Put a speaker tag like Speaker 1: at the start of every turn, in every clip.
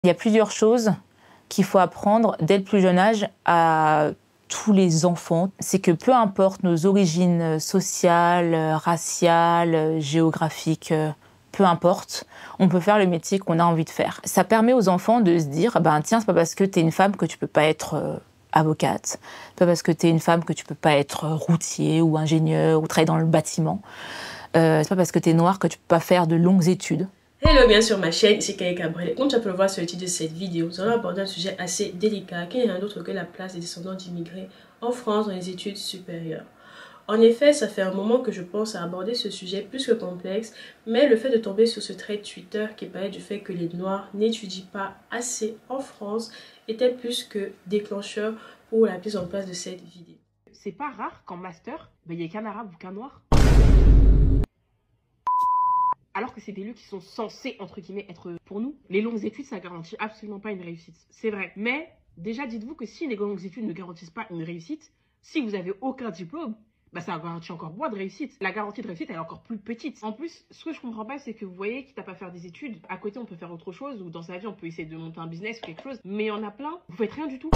Speaker 1: Il y a plusieurs choses qu'il faut apprendre dès le plus jeune âge à tous les enfants. C'est que peu importe nos origines sociales, raciales, géographiques, peu importe, on peut faire le métier qu'on a envie de faire. Ça permet aux enfants de se dire, ben tiens, c'est pas parce que t'es une femme que tu peux pas être avocate, c'est pas parce que t'es une femme que tu peux pas être routier ou ingénieur ou travailler dans le bâtiment, c'est pas parce que t'es noire que tu peux pas faire de longues études.
Speaker 2: Hello, bien sûr ma chaîne, ici Kaye Cabrel. Comme tu peux le voir sur le titre de cette vidéo, nous allons aborder un sujet assez délicat qui n'est rien d'autre que la place des descendants d'immigrés en France dans les études supérieures. En effet, ça fait un moment que je pense à aborder ce sujet plus que complexe, mais le fait de tomber sur ce trait Twitter qui parlait du fait que les Noirs n'étudient pas assez en France était plus que déclencheur pour la mise en place de cette vidéo.
Speaker 3: C'est pas rare qu'en master, il n'y ait qu'un arabe ou qu'un noir. Alors que c'est des lieux qui sont censés, entre guillemets, être pour nous. Les longues études, ça garantit absolument pas une réussite. C'est vrai. Mais déjà, dites-vous que si les longues études ne garantissent pas une réussite, si vous n'avez aucun diplôme, bah ça garantit encore moins de réussite. La garantie de réussite, elle est encore plus petite. En plus, ce que je comprends pas, c'est que vous voyez, quitte à pas faire des études, à côté, on peut faire autre chose, ou dans sa vie, on peut essayer de monter un business ou quelque chose. Mais il y en a plein, vous faites rien du tout.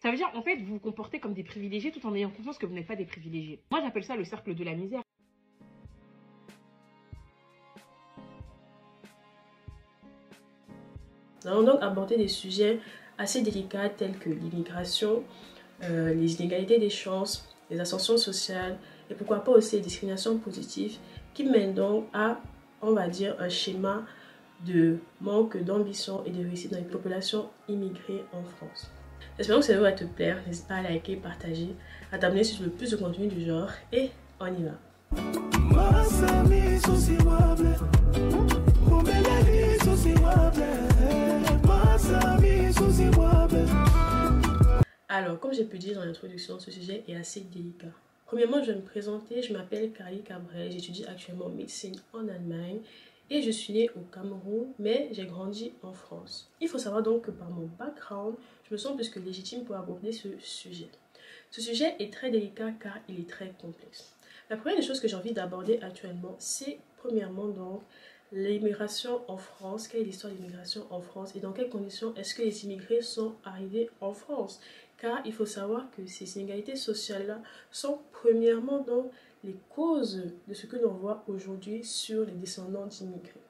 Speaker 3: Ça veut dire, en fait, vous vous comportez comme des privilégiés tout en ayant conscience que vous n'êtes pas des privilégiés. Moi, j'appelle ça le cercle de la misère.
Speaker 2: Nous allons donc aborder des sujets assez délicats tels que l'immigration, les inégalités des chances, les ascensions sociales et pourquoi pas aussi les discriminations positives qui mènent donc à, on va dire, un schéma de manque d'ambition et de réussite dans les populations immigrées en France. J'espère que ça va te plaire, n'hésite pas à liker, partager, à t'abonner sur le plus de contenu du genre et on y va. Alors, comme j'ai pu dire dans l'introduction, ce sujet est assez délicat. Premièrement, je vais me présenter, je m'appelle Kaye Cabrel, j'étudie actuellement médecine en Allemagne et je suis née au Cameroun, mais j'ai grandi en France. Il faut savoir donc que par mon background, je me sens plus que légitime pour aborder ce sujet. Ce sujet est très délicat car il est très complexe. La première des choses que j'ai envie d'aborder actuellement, c'est premièrement donc l'immigration en France. Quelle est l'histoire de l'immigration en France et dans quelles conditions est-ce que les immigrés sont arrivés en France? Car il faut savoir que ces inégalités sociales-là sont premièrement donc les causes de ce que l'on voit aujourd'hui sur les descendants d'immigrés.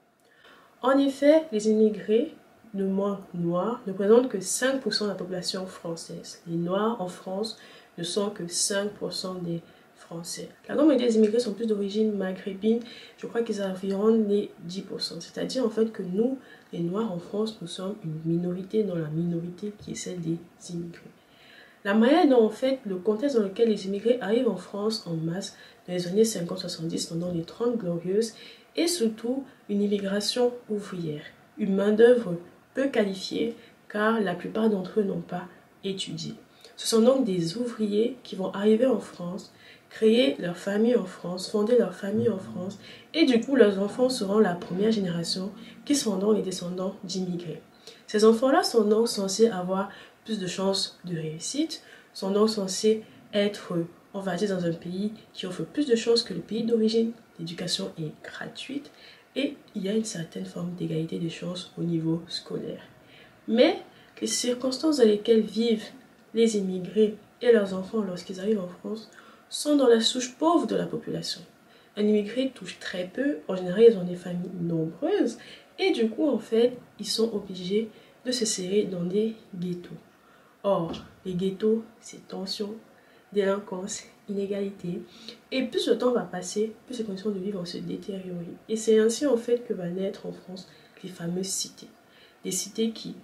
Speaker 2: En effet, les immigrés, le moins noirs, ne représentent que 5% de la population française. Les noirs en France ne sont que 5% des Français. La grande majorité des immigrés sont plus d'origine maghrébine, je crois qu'ils environ les 10%. C'est-à-dire en fait que nous, les noirs en France, nous sommes une minorité dans la minorité qui est celle des immigrés. La manière dont en fait le contexte dans lequel les immigrés arrivent en France en masse dans les années 50-70, pendant les 30 glorieuses, est surtout une immigration ouvrière, une main-d'œuvre peu qualifiée car la plupart d'entre eux n'ont pas étudié. Ce sont donc des ouvriers qui vont arriver en France, créer leur famille en France, fonder leur famille en France et du coup leurs enfants seront la première génération qui seront donc les descendants d'immigrés. Ces enfants-là sont donc censés avoir plus de chances de réussite, sont donc censés être, on va dire, dans un pays qui offre plus de chances que le pays d'origine. L'éducation est gratuite et il y a une certaine forme d'égalité des chances au niveau scolaire. Mais les circonstances dans lesquelles vivent les immigrés et leurs enfants lorsqu'ils arrivent en France sont dans la souche pauvre de la population. Un immigré touche très peu, en général ils ont des familles nombreuses et du coup en fait ils sont obligés de se serrer dans des ghettos. Or, les ghettos, c'est tension, délinquance, inégalité. Et plus le temps va passer, plus les conditions de vie vont se détériorer. Et c'est ainsi en fait que va naître en France les fameuses cités. Des cités qui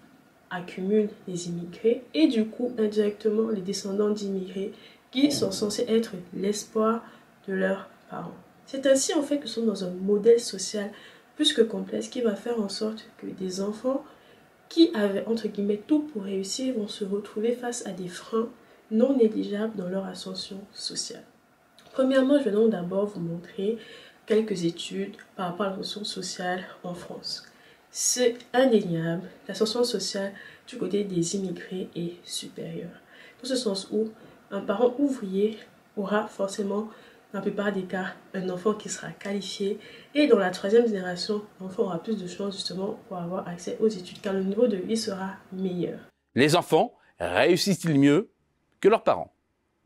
Speaker 2: accumulent les immigrés et du coup indirectement les descendants d'immigrés qui sont censés être l'espoir de leurs parents. C'est ainsi en fait que nous sommes dans un modèle social plus que complexe qui va faire en sorte que des enfants qui avaient entre guillemets tout pour réussir vont se retrouver face à des freins non négligeables dans leur ascension sociale. Premièrement, je vais donc d'abord vous montrer quelques études par rapport à l'ascension sociale en France. C'est indéniable, l'ascension sociale du côté des immigrés est supérieure. Dans ce sens où un parent ouvrier aura forcément dans la plupart des cas, un enfant qui sera qualifié. Et dans la troisième génération, l'enfant aura plus de chances justement pour avoir accès aux études, car le niveau de vie sera meilleur.
Speaker 4: Les enfants réussissent-ils mieux que leurs parents?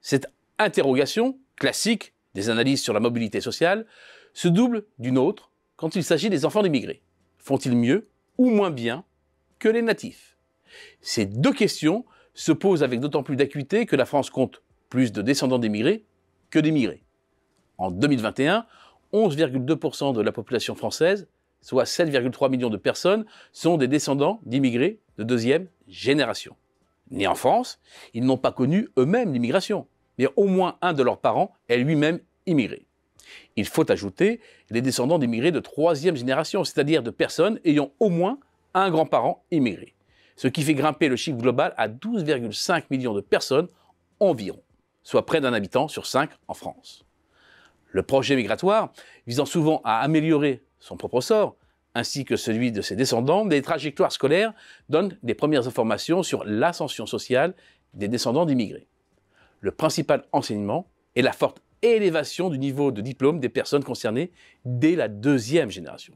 Speaker 4: Cette interrogation classique des analyses sur la mobilité sociale se double d'une autre quand il s'agit des enfants d'immigrés. Font-ils mieux ou moins bien que les natifs? Ces deux questions se posent avec d'autant plus d'acuité que la France compte plus de descendants d'immigrés que d'immigrés. En 2021, 11,2% de la population française, soit 7,3 millions de personnes, sont des descendants d'immigrés de deuxième génération. Nés en France, ils n'ont pas connu eux-mêmes l'immigration, mais au moins un de leurs parents est lui-même immigré. Il faut ajouter les descendants d'immigrés de troisième génération, c'est-à-dire de personnes ayant au moins un grand-parent immigré, ce qui fait grimper le chiffre global à 12,5 millions de personnes environ, soit près d'un habitant sur 5 en France. Le projet migratoire, visant souvent à améliorer son propre sort, ainsi que celui de ses descendants, des trajectoires scolaires donnent des premières informations sur l'ascension sociale des descendants d'immigrés. Le principal enseignement est la forte élévation du niveau de diplôme des personnes concernées dès la deuxième génération.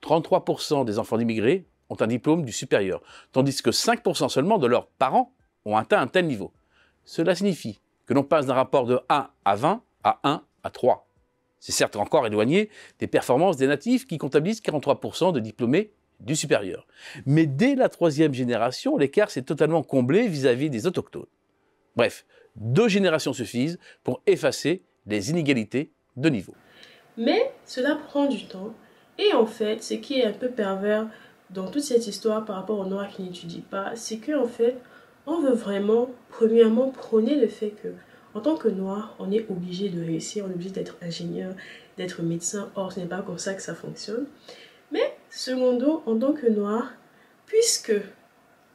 Speaker 4: 33% des enfants d'immigrés ont un diplôme du supérieur, tandis que 5% seulement de leurs parents ont atteint un tel niveau. Cela signifie que l'on passe d'un rapport de 1 à 20 à 1 à 3. C'est certes encore éloigné des performances des natifs qui comptabilisent 43% de diplômés du supérieur. Mais dès la troisième génération, l'écart s'est totalement comblé vis-à-vis des autochtones. Bref, 2 générations suffisent pour effacer les inégalités de niveau.
Speaker 2: Mais cela prend du temps. Et en fait, ce qui est un peu pervers dans toute cette histoire par rapport aux Noirs qui n'étudient pas, c'est qu'en fait, on veut vraiment, premièrement, prôner le fait que en tant que Noir, on est obligé de réussir, on est obligé d'être ingénieur, d'être médecin. Or, ce n'est pas comme ça que ça fonctionne. Mais, secondo, en tant que Noir, puisque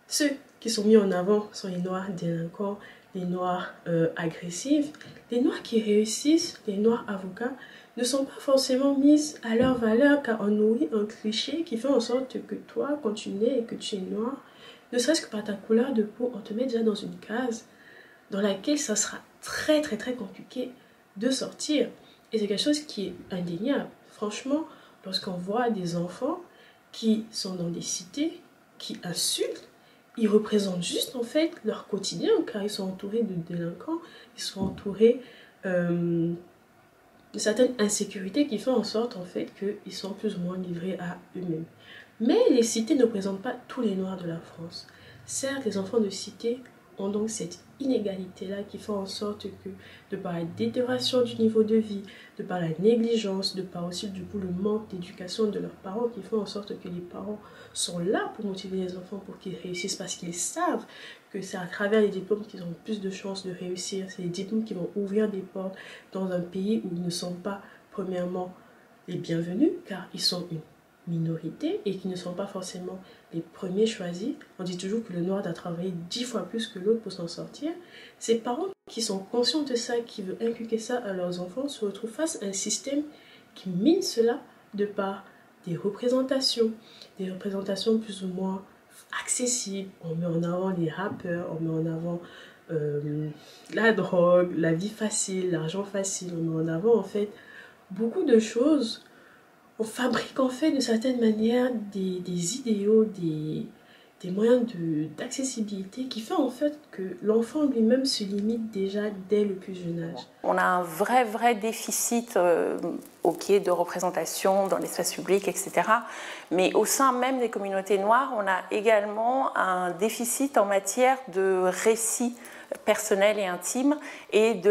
Speaker 2: ceux qui sont mis en avant sont les Noirs délinquants, les Noirs agressifs, les Noirs qui réussissent, les Noirs avocats, ne sont pas forcément mis à leur valeur, car on nourrit un cliché qui fait en sorte que toi, quand tu nais et que tu es Noir, ne serait-ce que par ta couleur de peau, on te met déjà dans une case dans laquelle ça sera très compliqué de sortir. Et c'est quelque chose qui est indéniable. Franchement, lorsqu'on voit des enfants qui sont dans des cités, qui insultent, ils représentent juste en fait leur quotidien, car ils sont entourés de délinquants, ils sont entourés de certaines insécurités qui font en sorte en fait qu'ils sont plus ou moins livrés à eux-mêmes. Mais les cités ne représentent pas tous les Noirs de la France. Certes, les enfants de cité ont donc cette inégalité-là qui fait en sorte que, de par la détérioration du niveau de vie, de par la négligence, de par aussi du coup le manque d'éducation de leurs parents, qui font en sorte que les parents sont là pour motiver les enfants pour qu'ils réussissent, parce qu'ils savent que c'est à travers les diplômes qu'ils ont plus de chances de réussir. C'est les diplômes qui vont ouvrir des portes dans un pays où ils ne sont pas premièrement les bienvenus, car ils sont une minorité et qui ne sont pas forcément les premiers choisis. On dit toujours que le Noir doit travailler 10 fois plus que l'autre pour s'en sortir. Ces parents qui sont conscients de ça, qui veulent inculquer ça à leurs enfants, se retrouvent face à un système qui mine cela de par des représentations plus ou moins accessibles. On met en avant les rappeurs, on met en avant la drogue, la vie facile, l'argent facile, on met en avant en fait beaucoup de choses. On fabrique en fait de certaine manière des idéaux, des moyens d'accessibilité qui fait en fait que l'enfant lui-même se limite déjà dès le plus jeune âge.
Speaker 5: On a un vrai déficit de représentation dans l'espace public, etc. Mais au sein même des communautés noires, on a également un déficit en matière de récits personnels et intimes et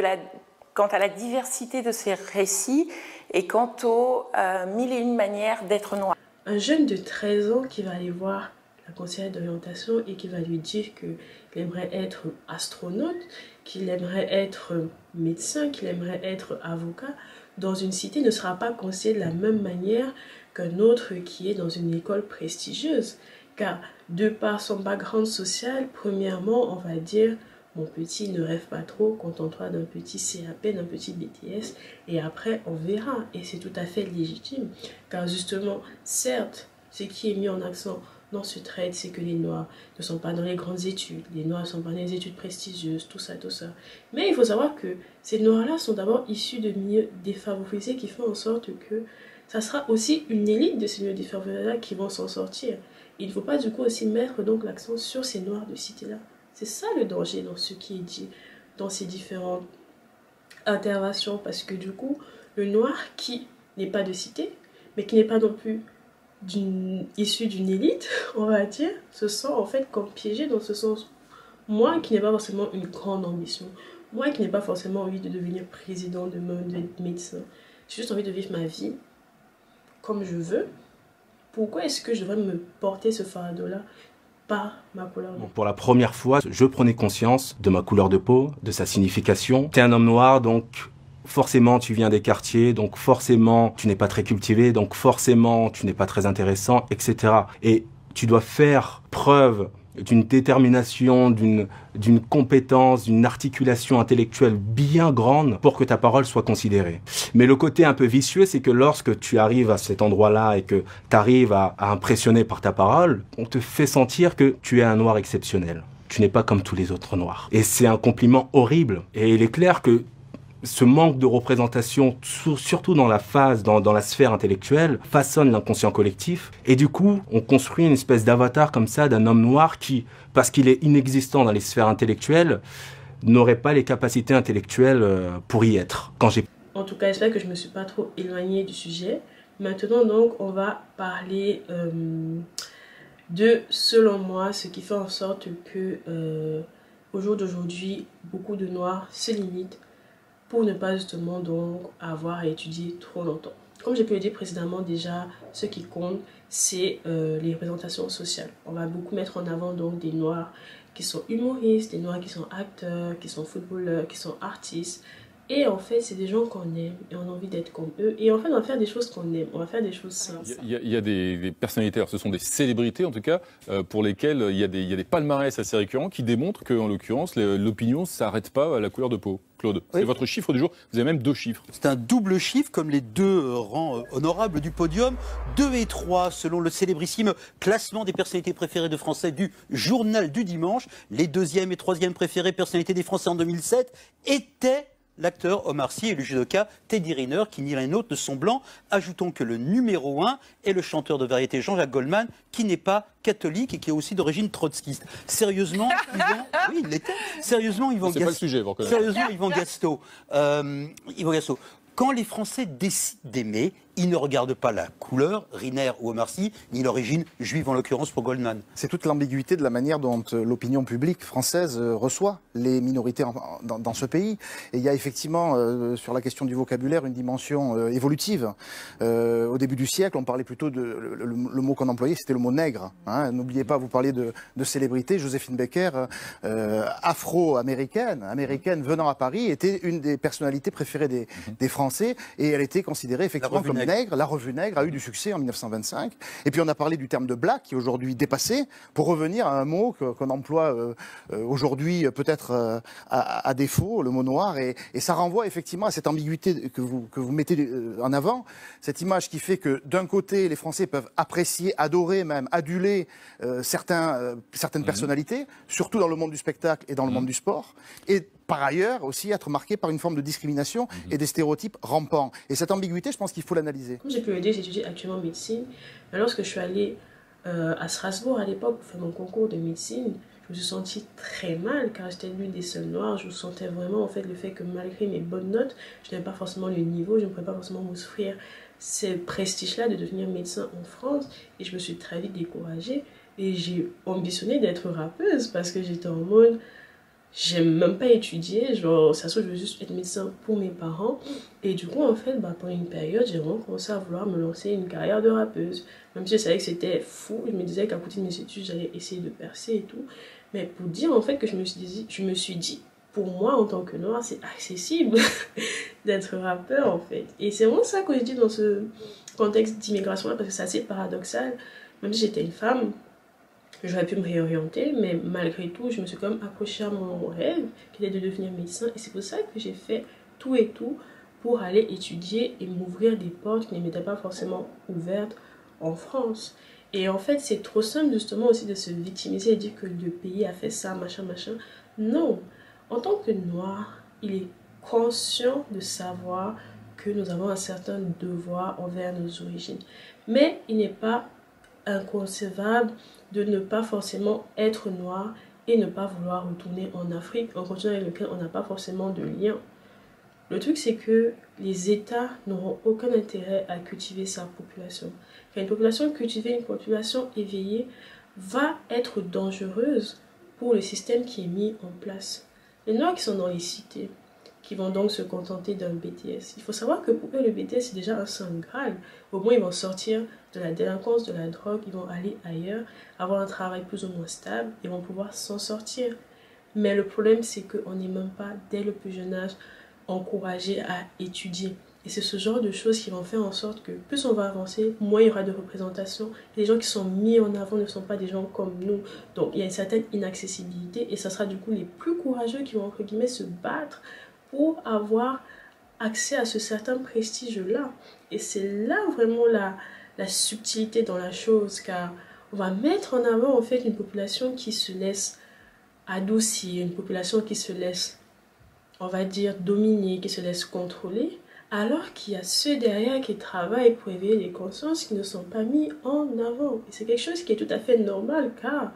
Speaker 5: quant à la diversité de ces récits et quant aux 1001 manières d'être noir.
Speaker 2: Un jeune de 13 ans qui va aller voir la conseillère d'orientation et qui va lui dire qu'il aimerait être astronaute, qu'il aimerait être médecin, qu'il aimerait être avocat, dans une cité ne sera pas conseillé de la même manière qu'un autre qui est dans une école prestigieuse. Car de par son background social, premièrement, on va dire: mon petit, ne rêve pas trop, contente-toi d'un petit CAP, d'un petit BTS, et après on verra. Et c'est tout à fait légitime, car justement, certes, ce qui est mis en accent dans ce trade, c'est que les Noirs ne sont pas dans les grandes études, les Noirs ne sont pas dans les études prestigieuses, tout ça, tout ça. Mais il faut savoir que ces Noirs-là sont d'abord issus de milieux défavorisés qui font en sorte que ça sera aussi une élite de ces milieux défavorisés-là qui vont s'en sortir. Il ne faut pas du coup aussi mettre donc l'accent sur ces Noirs de cité-là. C'est ça le danger dans ce qui est dit dans ces différentes interventions, parce que du coup, le Noir qui n'est pas de cité, mais qui n'est pas non plus issu d'une élite, on va dire, se sent en fait comme piégé dans ce sens. Moi qui n'ai pas forcément une grande ambition, moi qui n'ai pas forcément envie de devenir président demain, d'être médecin, j'ai juste envie de vivre ma vie comme je veux. Pourquoi est-ce que je devrais me porter ce fardeau-là par ma couleur de peau?
Speaker 6: Pour la première fois, je prenais conscience de ma couleur de peau, de sa signification. T'es un homme noir, donc forcément tu viens des quartiers, donc forcément tu n'es pas très cultivé, donc forcément tu n'es pas très intéressant, etc. Et tu dois faire preuve d'une détermination, d'une compétence, d'une articulation intellectuelle bien grande pour que ta parole soit considérée. Mais le côté un peu vicieux, c'est que lorsque tu arrives à cet endroit-là et que tu arrives à impressionner par ta parole, on te fait sentir que tu es un noir exceptionnel. Tu n'es pas comme tous les autres noirs. Et c'est un compliment horrible. Et il est clair que ce manque de représentation, surtout dans la phase, dans la sphère intellectuelle, façonne l'inconscient collectif. Et du coup, on construit une espèce d'avatar comme ça d'un homme noir qui, parce qu'il est inexistant dans les sphères intellectuelles, n'aurait pas les capacités intellectuelles pour y être.
Speaker 2: En tout cas, j'espère que je ne me suis pas trop éloignée du sujet. Maintenant, donc, on va parler de, selon moi, ce qui fait en sorte que, au jour d'aujourd'hui, beaucoup de Noirs se limitent pour ne pas justement donc avoir à étudier trop longtemps. Comme j'ai pu le dire précédemment, déjà, ce qui compte, c'est les représentations sociales. On va beaucoup mettre en avant donc des Noirs qui sont humoristes, des Noirs qui sont acteurs, qui sont footballeurs, qui sont artistes. Et en fait, c'est des gens qu'on aime et on a envie d'être comme eux. Et en fait, on va faire des choses qu'on aime, on va faire des choses simples.
Speaker 7: Il y a des personnalités, alors ce sont des célébrités en tout cas, pour lesquelles il y a des palmarès assez récurrents qui démontrent qu'en l'occurrence, l'opinion ne s'arrête pas à la couleur de peau. Claude, oui. C'est votre chiffre du jour, vous avez même 2 chiffres.
Speaker 8: C'est un double chiffre comme les 2 rangs honorables du podium, 2 et 3 selon le célébrissime classement des personnalités préférées de Français du Journal du Dimanche. Les 2e et 3e préférées personnalités des Français en 2007 étaient l'acteur Omar Sy et le judoka Teddy Riner, qui ni l'un ni l'autre ne sont blancs. Ajoutons que le numéro 1 est le chanteur de variété Jean-Jacques Goldman, qui n'est pas catholique et qui est aussi d'origine trotskiste. Sérieusement, Yvan... Oui, il l'était. Sérieusement, Yvan Gasto.
Speaker 7: C'est pas le sujet, vous reconnaissez.
Speaker 8: Sérieusement, Yvan Gasto. Yvan Gasto. Quand les Français décident d'aimer, ils ne regardent pas la couleur, Riner ou Omar Sy, ni l'origine juive en l'occurrence pour Goldman.
Speaker 9: C'est toute l'ambiguïté de la manière dont l'opinion publique française reçoit les minorités dans ce pays. Et il y a effectivement, sur la question du vocabulaire, une dimension évolutive. Au début du siècle, on parlait plutôt de... Le mot qu'on employait, c'était le mot nègre. Hein. N'oubliez pas, vous parliez de célébrité. Joséphine Baker, afro-américaine, américaine venant à Paris, était une des personnalités préférées des Français. Et elle était considérée effectivement comme nègre. La revue Nègre a eu du succès en 1925. Et puis on a parlé du terme de black, qui est aujourd'hui dépassé, pour revenir à un mot qu'on emploie aujourd'hui peut-être à défaut, le mot noir. Et ça renvoie effectivement à cette ambiguïté que vous mettez en avant, cette image qui fait que d'un côté, les Français peuvent apprécier, adorer même, aduler certaines personnalités, surtout dans le monde du spectacle et dans le monde du sport. Et par ailleurs, aussi être marqué par une forme de discrimination et des stéréotypes rampants. Et cette ambiguïté, je pense qu'il faut l'analyser.
Speaker 2: Comme j'ai pu le dire, j'étudie actuellement médecine. Mais lorsque je suis allée à Strasbourg à l'époque pour faire mon concours de médecine, je me suis sentie très mal car j'étais l'une des seules noires. Je sentais vraiment en fait le fait que malgré mes bonnes notes, je n'avais pas forcément le niveau, je ne pouvais pas forcément m'offrir ce prestige-là de devenir médecin en France. Et je me suis très vite découragée et j'ai ambitionné d'être rappeuse parce que j'étais en mode... J'aime même pas étudier, genre, ça se trouve, je veux juste être médecin pour mes parents. Et du coup, en fait, pendant une période, j'ai vraiment commencé à vouloir me lancer une carrière de rappeuse. Même si je savais que c'était fou, je me disais qu'à côté de mes études, j'allais essayer de percer et tout. Mais pour dire, en fait, que je me suis dit, pour moi, en tant que noire, c'est accessible d'être rappeur, en fait. Et c'est vraiment ça que je dis dans ce contexte d'immigration-là, parce que c'est assez paradoxal. Même si j'étais une femme, j'aurais pu me réorienter, mais malgré tout, je me suis quand même accrochée à mon rêve, qui était de devenir médecin. Et c'est pour ça que j'ai fait tout et tout pour aller étudier et m'ouvrir des portes qui ne m'étaient pas forcément ouvertes en France. Et en fait, c'est trop simple justement aussi de se victimiser et dire que le pays a fait ça, machin, machin. Non, en tant que noir, il est conscient de savoir que nous avons un certain devoir envers nos origines. Mais il n'est pas inconcevable de ne pas forcément être noir et ne pas vouloir retourner en Afrique, un continent avec lequel on n'a pas forcément de lien. Le truc, c'est que les États n'auront aucun intérêt à cultiver sa population. Car une population cultivée, une population éveillée, va être dangereuse pour le système qui est mis en place. Les Noirs qui sont dans les cités, qui vont donc se contenter d'un BTS. Il faut savoir que pour eux, le BTS, c'est déjà un saint graal. Au moins, ils vont sortir de la délinquance, de la drogue, ils vont aller ailleurs, avoir un travail plus ou moins stable, et vont pouvoir s'en sortir. Mais le problème, c'est qu'on n'est même pas, dès le plus jeune âge, encouragé à étudier. Et c'est ce genre de choses qui vont faire en sorte que plus on va avancer, moins il y aura de représentation. Les gens qui sont mis en avant ne sont pas des gens comme nous. Donc il y a une certaine inaccessibilité et ça sera du coup les plus courageux qui vont entre guillemets se battre pour avoir accès à ce certain prestige-là. Et c'est là vraiment la subtilité dans la chose, car on va mettre en avant en fait une population qui se laisse adoucir, une population qui se laisse, on va dire, dominer, qui se laisse contrôler, alors qu'il y a ceux derrière qui travaillent pour éveiller les consciences qui ne sont pas mis en avant. Et c'est quelque chose qui est tout à fait normal, car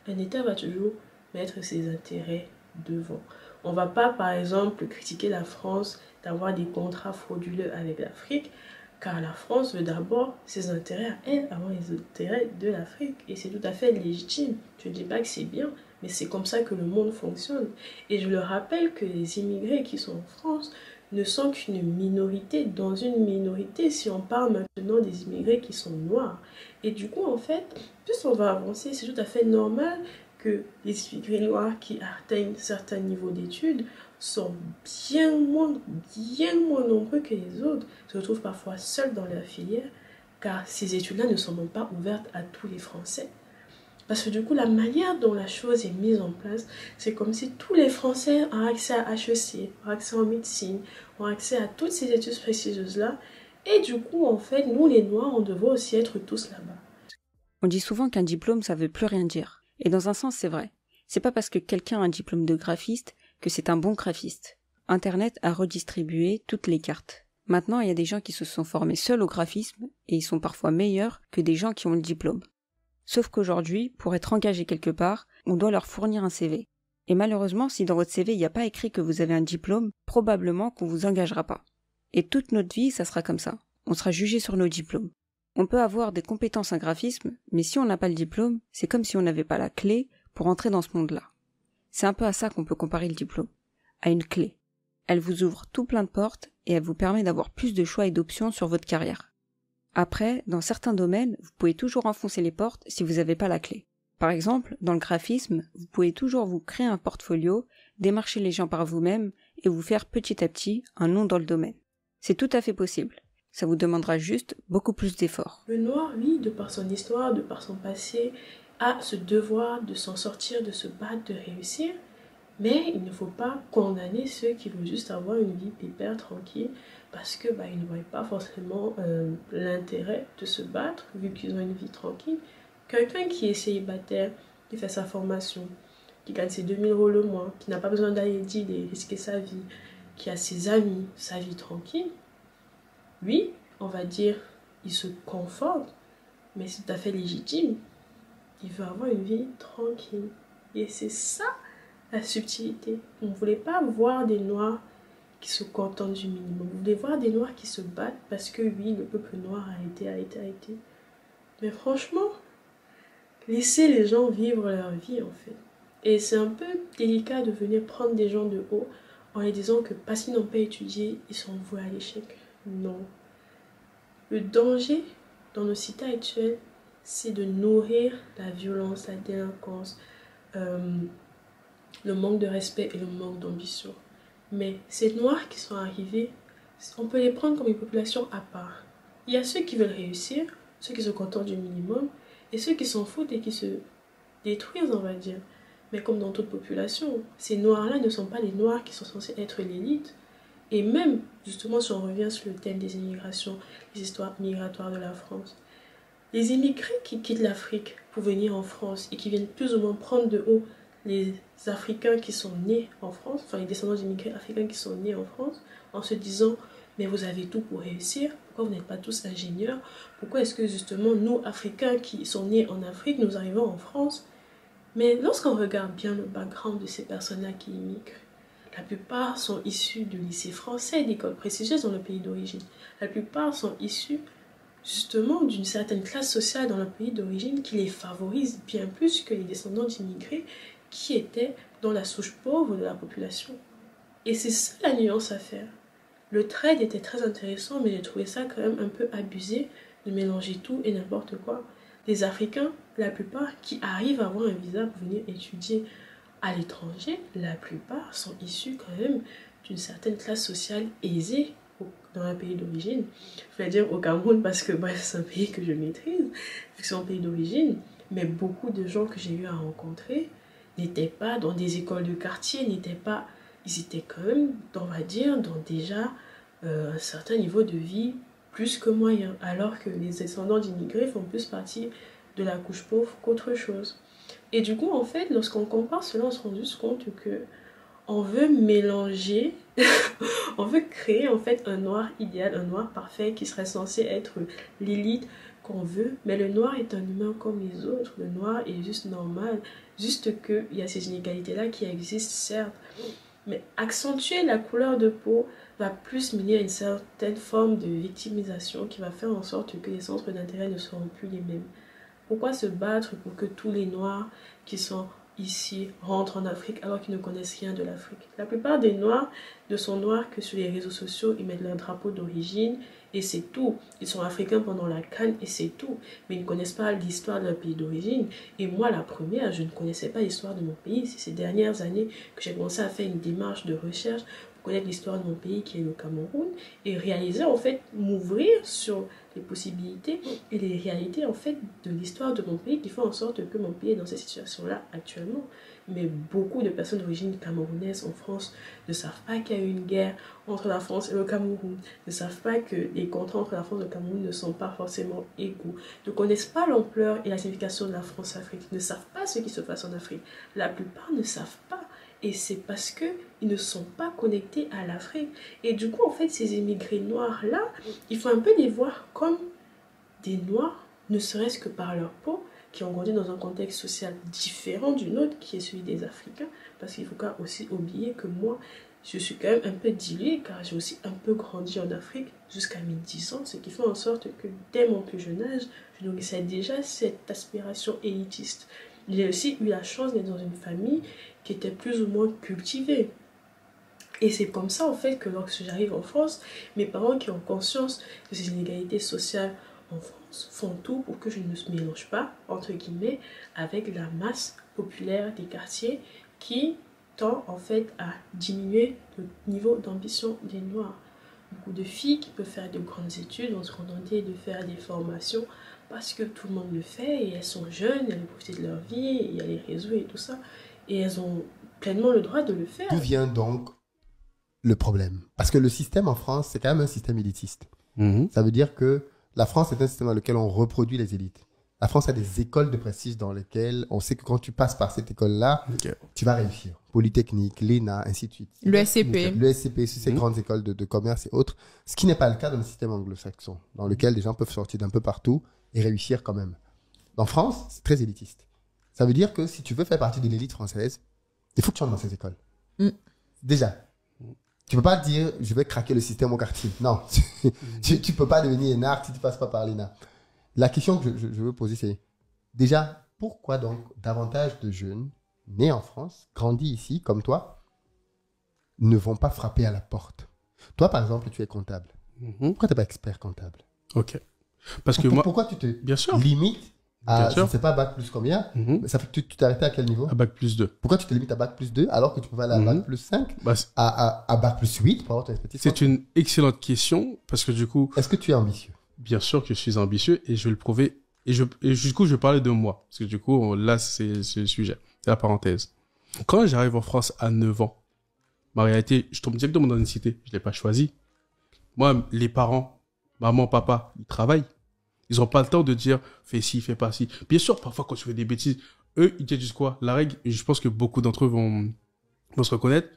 Speaker 2: un État va toujours mettre ses intérêts devant. On ne va pas, par exemple, critiquer la France d'avoir des contrats frauduleux avec l'Afrique, car la France veut d'abord ses intérêts à elle avant les intérêts de l'Afrique. Et c'est tout à fait légitime. Je ne dis pas que c'est bien, mais c'est comme ça que le monde fonctionne. Et je le rappelle que les immigrés qui sont en France ne sont qu'une minorité dans une minorité si on parle maintenant des immigrés qui sont noirs. Et du coup, en fait, plus on va avancer, c'est tout à fait normal que les immigrés noirs qui atteignent certains niveaux d'études sont bien moins nombreux que les autres, se retrouvent parfois seuls dans leur filière, car ces études-là ne sont même pas ouvertes à tous les Français. Parce que du coup, la manière dont la chose est mise en place, c'est comme si tous les Français ont accès à HEC, ont accès en médecine, ont accès à toutes ces études prestigieuses-là. Et du coup, en fait, nous les Noirs, on devrait aussi être tous là-bas.
Speaker 10: On dit souvent qu'un diplôme, ça veut plus rien dire. Et dans un sens, c'est vrai. C'est pas parce que quelqu'un a un diplôme de graphiste que c'est un bon graphiste. Internet a redistribué toutes les cartes. Maintenant, il y a des gens qui se sont formés seuls au graphisme et ils sont parfois meilleurs que des gens qui ont le diplôme. Sauf qu'aujourd'hui, pour être engagé quelque part, on doit leur fournir un CV. Et malheureusement, si dans votre CV il n'y a pas écrit que vous avez un diplôme, probablement qu'on vous engagera pas. Et toute notre vie, ça sera comme ça. On sera jugé sur nos diplômes. On peut avoir des compétences en graphisme, mais si on n'a pas le diplôme, c'est comme si on n'avait pas la clé pour entrer dans ce monde-là. C'est un peu à ça qu'on peut comparer le diplôme, à une clé. Elle vous ouvre tout plein de portes et elle vous permet d'avoir plus de choix et d'options sur votre carrière. Après, dans certains domaines, vous pouvez toujours enfoncer les portes si vous n'avez pas la clé. Par exemple, dans le graphisme, vous pouvez toujours vous créer un portfolio, démarcher les gens par vous-même et vous faire petit à petit un nom dans le domaine. C'est tout à fait possible. Ça vous demandera juste beaucoup plus d'efforts.
Speaker 2: Le noir, lui, de par son histoire, de par son passé, a ce devoir de s'en sortir, de se battre, de réussir. Mais il ne faut pas condamner ceux qui veulent juste avoir une vie pépère, tranquille, parce que ils ne voient pas forcément l'intérêt de se battre, vu qu'ils ont une vie tranquille. Quelqu'un qui est célibataire, qui fait sa formation, qui gagne ses 2000 € le mois, qui n'a pas besoin d'aller dealer, risquer sa vie, qui a ses amis, sa vie tranquille, lui, on va dire, il se conforte, mais c'est tout à fait légitime. Il veut avoir une vie tranquille. Et c'est ça la subtilité. On ne voulait pas voir des Noirs qui se contentent du minimum. On voulait voir des Noirs qui se battent parce que oui, le peuple noir a été. Mais franchement, laissez les gens vivre leur vie en fait. Et c'est un peu délicat de venir prendre des gens de haut en les disant que parce qu'ils n'ont pas étudié, ils sont voués à l'échec. Non. Le danger dans nos cités actuelles, c'est de nourrir la violence, la délinquance, le manque de respect et le manque d'ambition. Mais ces Noirs qui sont arrivés, on peut les prendre comme une population à part. Il y a ceux qui veulent réussir, ceux qui se contentent du minimum, et ceux qui s'en foutent et qui se détruisent, on va dire. Mais comme dans toute population, ces Noirs-là ne sont pas les Noirs qui sont censés être l'élite. Et même, justement, si on revient sur le thème des immigrations, les histoires migratoires de la France, Les immigrés qui quittent l'Afrique pour venir en France et qui viennent plus ou moins prendre de haut les Africains qui sont nés en France, enfin les descendants d'immigrés africains qui sont nés en France, en se disant mais vous avez tout pour réussir, pourquoi vous n'êtes pas tous ingénieurs, pourquoi est-ce que justement nous Africains qui sont nés en Afrique, nous arrivons en France? Mais lorsqu'on regarde bien le background de ces personnes-là qui immigrent, la plupart sont issus de lycées français, d'écoles prestigieuses dans le pays d'origine. La plupart sont issus justement d'une certaine classe sociale dans le pays d'origine qui les favorise bien plus que les descendants d'immigrés qui étaient dans la souche pauvre de la population. Et c'est ça la nuance à faire. Le trade était très intéressant, mais j'ai trouvé ça quand même un peu abusé de mélanger tout et n'importe quoi. Les Africains, la plupart, qui arrivent à avoir un visa pour venir étudier à l'étranger, la plupart sont issus quand même d'une certaine classe sociale aisée dans un pays d'origine. Je vais dire au Cameroun parce que bref, c'est un pays que je maîtrise, vu que c'est un pays d'origine, mais beaucoup de gens que j'ai eu à rencontrer n'étaient pas dans des écoles de quartier, ils étaient quand même, on va dire, dans déjà un certain niveau de vie plus que moyen, alors que les descendants d'immigrés font plus partie de la couche pauvre qu'autre chose. Et du coup, en fait, lorsqu'on compare cela, on se rend juste compte que on veut mélanger, on veut créer en fait un noir idéal, un noir parfait qui serait censé être l'élite qu'on veut, mais le noir est un humain comme les autres, le noir est juste normal, juste qu'il y a ces inégalités-là qui existent, certes, mais accentuer la couleur de peau va plus mener à une certaine forme de victimisation qui va faire en sorte que les centres d'intérêt ne seront plus les mêmes. Pourquoi se battre pour que tous les Noirs qui sont ici rentrent en Afrique alors qu'ils ne connaissent rien de l'Afrique? La plupart des Noirs ne sont noirs que sur les réseaux sociaux, ils mettent leur drapeau d'origine et c'est tout. Ils sont africains pendant la CAN et c'est tout. Mais ils ne connaissent pas l'histoire de leur pays d'origine. Et moi, la première, je ne connaissais pas l'histoire de mon pays. C'est ces dernières années que j'ai commencé à faire une démarche de recherche pour connaître l'histoire de mon pays qui est le Cameroun et réaliser en fait, m'ouvrir sur les possibilités et les réalités en fait de l'histoire de mon pays qui font en sorte que mon pays est dans cette situation-là actuellement. Mais beaucoup de personnes d'origine camerounaise en France ne savent pas qu'il y a eu une guerre entre la France et le Cameroun, ne savent pas que les contrats entre la France et le Cameroun ne sont pas forcément égaux, ne connaissent pas l'ampleur et la signification de la France-Afrique, ne savent pas ce qui se passe en Afrique. La plupart ne savent pas. Et c'est parce qu'ils ne sont pas connectés à l'Afrique. Et du coup, en fait, ces immigrés noirs-là, il faut un peu les voir comme des noirs, ne serait-ce que par leur peau, qui ont grandi dans un contexte social différent du nôtre, qui est celui des Africains. Parce qu'il faut quand même aussi oublier que moi, je suis quand même un peu diluée, car j'ai aussi un peu grandi en Afrique jusqu'à mes 10 ans, ce qui fait en sorte que dès mon plus jeune âge, je nourrissais déjà cette aspiration élitiste. J'ai aussi eu la chance d'être dans une famille qui était plus ou moins cultivée. Et c'est comme ça, en fait, que lorsque j'arrive en France, mes parents qui ont conscience de ces inégalités sociales en France font tout pour que je ne me mélange pas, entre guillemets, avec la masse populaire des quartiers qui tend, en fait, à diminuer le niveau d'ambition des Noirs. Beaucoup de filles qui peuvent faire de grandes études vont se contenter de faire des formations parce que tout le monde le fait et elles sont jeunes, elles profitent de leur vie, il y a les réseaux et tout ça. Et elles ont pleinement le droit de le faire.
Speaker 11: D'où vient donc le problème? Parce que le système en France, c'est quand même un système élitiste. Ça veut dire que la France est un système dans lequel on reproduit les élites. La France a des écoles de prestige dans lesquelles on sait que quand tu passes par cette école-là, tu vas réussir. Polytechnique, l'ENA, ainsi de suite.
Speaker 12: Le SCP.
Speaker 11: Le SCP, ces grandes écoles de commerce et autres. Ce qui n'est pas le cas dans le système anglo-saxon, dans lequel les gens peuvent sortir d'un peu partout et réussir quand même. En France, c'est très élitiste. Ça veut dire que si tu veux faire partie de l'élite française, il faut que tu entres dans ces écoles. Déjà. Tu peux pas dire, je vais craquer le système au quartier. Non. tu peux pas devenir énarque si tu passes pas par l'ENA. La question que je veux poser, c'est déjà, pourquoi donc davantage de jeunes nés en France, grandis ici, comme toi, ne vont pas frapper à la porte? Toi, par exemple, tu es comptable. Pourquoi tu n'es pas expert comptable?
Speaker 13: Ok. Parce que moi...
Speaker 11: Pourquoi tu te
Speaker 13: Bien sûr.
Speaker 11: limites à, je ne sais pas, bac plus combien? Ça fait, tu t'es arrêté à quel niveau?
Speaker 13: À bac plus 2.
Speaker 11: Pourquoi tu te limites à bac plus 2 alors que tu peux aller à bac plus 5, à bac plus 8 pour avoir ton expertise?
Speaker 13: C'est une excellente question parce que du coup...
Speaker 11: Est-ce que tu es ambitieux?
Speaker 13: Bien sûr que je suis ambitieux et je vais le prouver. Et du coup, je vais parler de moi. Parce que du coup, là, c'est le sujet. C'est la parenthèse. Quand j'arrive en France à 9 ans, ma réalité, je tombe directement dans une cité. Je l'ai pas choisi. Moi, les parents, maman, papa, ils travaillent. Ils n'ont pas le temps de dire fais ci, fais pas ci. Bien sûr, parfois quand tu fais des bêtises, eux, ils te disent quoi? La règle, et je pense que beaucoup d'entre eux vont se reconnaître.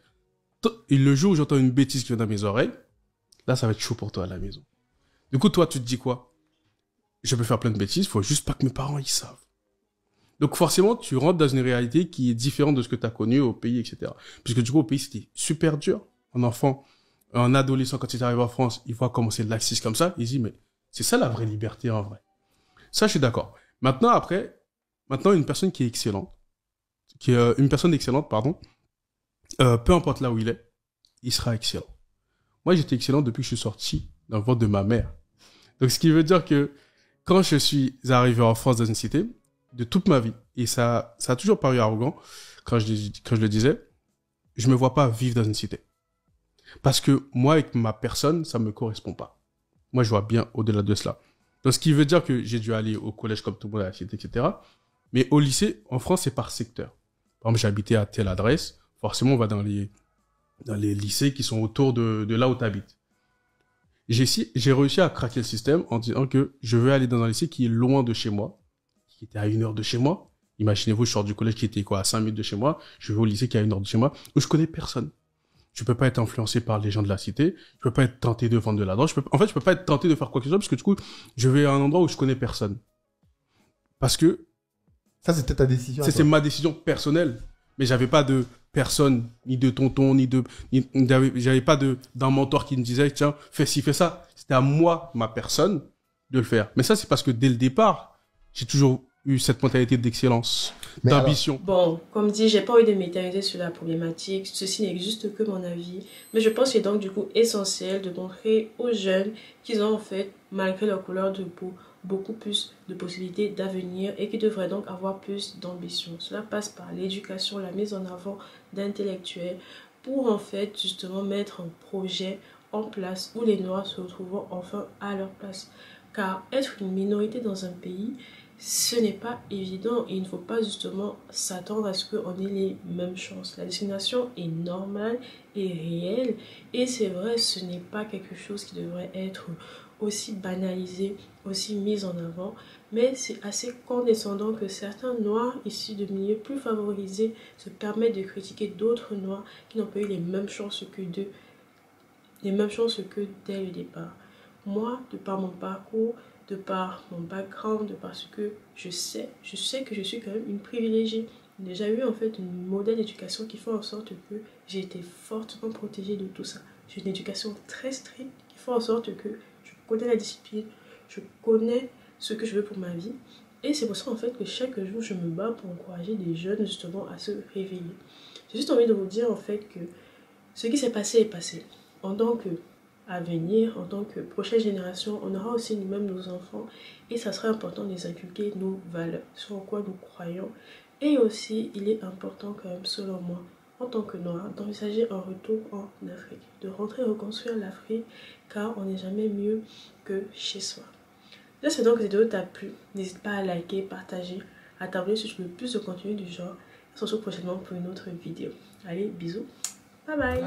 Speaker 13: Et le jour où j'entends une bêtise qui vient dans mes oreilles, là, ça va être chaud pour toi à la maison. Du coup, toi, tu te dis quoi? Je peux faire plein de bêtises, il faut juste pas que mes parents, ils savent. Donc forcément, tu rentres dans une réalité qui est différente de ce que tu as connu au pays, etc. Puisque du coup, au pays, c'était super dur. Un enfant, un adolescent, quand il arrive en France, il voit comment c'est laxiste comme ça, il dit, mais c'est ça la vraie liberté en vrai. Ça, je suis d'accord. Maintenant, une personne qui est excellente, une personne excellente, pardon, peu importe là où il est, il sera excellent. Moi, j'étais excellent depuis que je suis sorti dans le ventre de ma mère. Donc, ce qui veut dire que quand je suis arrivé en France dans une cité, de toute ma vie, et ça a toujours paru arrogant quand je le disais, je me vois pas vivre dans une cité. Parce que moi, avec ma personne, ça me correspond pas. Moi, je vois bien au-delà de cela. Donc, ce qui veut dire que j'ai dû aller au collège comme tout le monde à la cité, etc. Mais au lycée, en France, c'est par secteur. Par exemple, j'habitais à telle adresse. Forcément, on va dans les lycées qui sont autour de là où tu habites. J'ai réussi à craquer le système en disant que je veux aller dans un lycée qui est loin de chez moi, qui était à 1 heure de chez moi. Imaginez-vous, je sors du collège qui était à 5 minutes de chez moi. Je vais au lycée qui est à 1 heure de chez moi, où je connais personne. Je peux pas être influencé par les gens de la cité. Je peux pas être tenté de vendre de la drogue. Je peux pas être tenté de faire quoi que ce soit parce que du coup, je vais à un endroit où je connais personne. Parce que
Speaker 11: ça, c'était ta décision.
Speaker 13: C'est ma décision personnelle. Mais j'avais pas de personne, ni de tonton, j'avais pas d'un mentor qui me disait, tiens, fais ci, fais ça. C'était à moi, ma personne, de le faire. Mais ça, c'est parce que dès le départ, j'ai toujours eu cette mentalité d'excellence, d'ambition.
Speaker 2: Bon, comme dit, j'ai pas envie de m'éterniser sur la problématique. Ceci n'est juste que mon avis. Mais je pense qu'il est donc du coup essentiel de montrer aux jeunes qu'ils ont en fait, malgré leur couleur de peau, beaucoup plus de possibilités d'avenir et qui devraient donc avoir plus d'ambition. Cela passe par l'éducation, la mise en avant d'intellectuels pour en fait justement mettre un projet en place où les Noirs se retrouveront enfin à leur place. Car être une minorité dans un pays, ce n'est pas évident et il ne faut pas justement s'attendre à ce qu'on ait les mêmes chances. La discrimination est normale et réelle et c'est vrai, ce n'est pas quelque chose qui devrait être aussi banalisé, aussi mis en avant, mais c'est assez condescendant que certains Noirs issus de milieux plus favorisés se permettent de critiquer d'autres Noirs qui n'ont pas eu les mêmes chances que d'eux, les mêmes chances que dès le départ. Moi, de par mon parcours, de par mon background, de parce que je sais que je suis quand même une privilégiée. J'ai déjà eu en fait une modèle d'éducation qui fait en sorte que j'ai été fortement protégée de tout ça. J'ai une éducation très stricte qui fait en sorte que je connais la discipline, je connais ce que je veux pour ma vie. Et c'est pour ça en fait que chaque jour je me bats pour encourager des jeunes justement à se réveiller. J'ai juste envie de vous dire en fait que ce qui s'est passé est passé. En tant qu'avenir, en tant que prochaine génération, on aura aussi nous-mêmes nos enfants et ça sera important de les inculquer nos valeurs, sur quoi nous croyons. Et aussi, il est important quand même, selon moi, en tant que Noir, d'envisager un retour en Afrique, de rentrer reconstruire l'Afrique, car on n'est jamais mieux que chez soi. J'espère donc que cette vidéo t'a plu. N'hésite pas à liker, partager, à t'abonner si tu veux plus de contenu du genre. On se retrouve prochainement pour une autre vidéo. Allez, bisous. Bye bye.